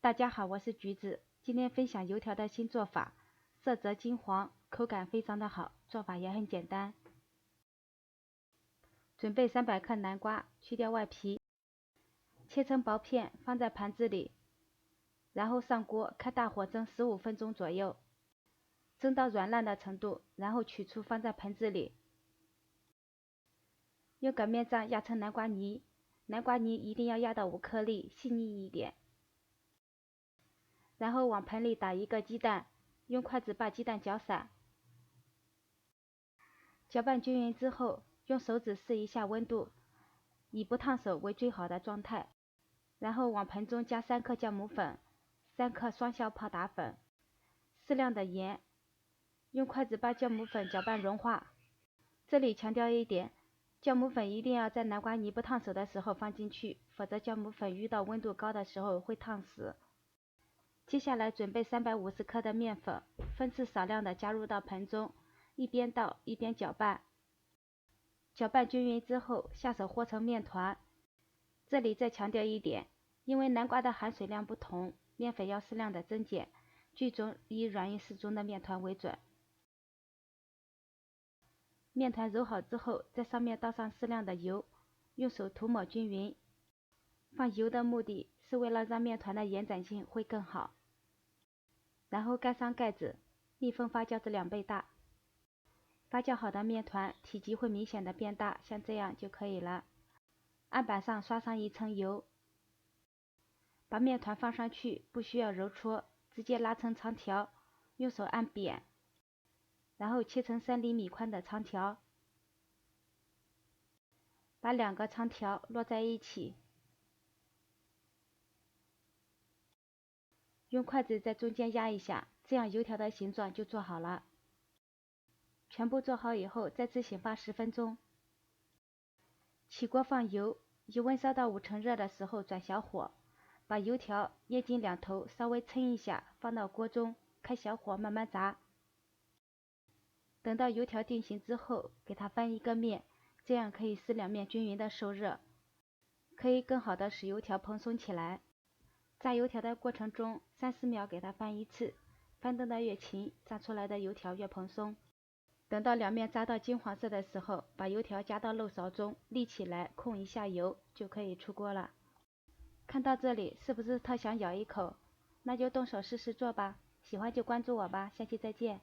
大家好，我是橘子，今天分享油条的新做法，色泽金黄，口感非常的好，做法也很简单。准备300克南瓜，去掉外皮，切成薄片放在盘子里，然后上锅开大火蒸15分钟左右，蒸到软烂的程度，然后取出放在盆子里，用擀面杖压成南瓜泥，南瓜泥一定要压到无颗粒，细腻一点。然后往盆里打1个鸡蛋，用筷子把鸡蛋搅散，搅拌均匀之后，用手指试一下温度，以不烫手为最好的状态。然后往盆中加3克酵母粉，3克双效泡打粉，适量的盐，用筷子把酵母粉搅拌融化。这里强调一点，酵母粉一定要在南瓜泥不烫手的时候放进去，否则酵母粉遇到温度高的时候会烫死。接下来准备350克的面粉，分次少量的加入到盆中，一边倒一边搅拌。搅拌均匀之后，下手和成面团。这里再强调一点，因为南瓜的含水量不同，面粉要适量的增减，最终以软硬适中的面团为准。面团揉好之后，在上面倒上适量的油，用手涂抹均匀。放油的目的是为了让面团的延展性会更好。然后盖上盖子，密封发酵至2倍大。发酵好的面团体积会明显的变大，像这样就可以了。案板上刷上1层油，把面团放上去，不需要揉搓，直接拉成长条，用手按扁，然后切成3厘米宽的长条，把2个长条摞在一起，用筷子在中间压一下，这样油条的形状就做好了。全部做好以后，再次醒发10分钟。起锅放油，油温烧到5成热的时候转小火，把油条捏紧2头，稍微抻一下，放到锅中，开小火慢慢炸。等到油条定型之后，给它翻一个面，这样可以使两面均匀的受热，可以更好的使油条蓬松起来。炸油条的过程中，30秒给它翻1次，翻动的越勤，炸出来的油条越蓬松。等到两面炸到金黄色的时候，把油条加到漏勺中，立起来控一下油，就可以出锅了。看到这里是不是特想咬一口？那就动手试试做吧。喜欢就关注我吧，下期再见。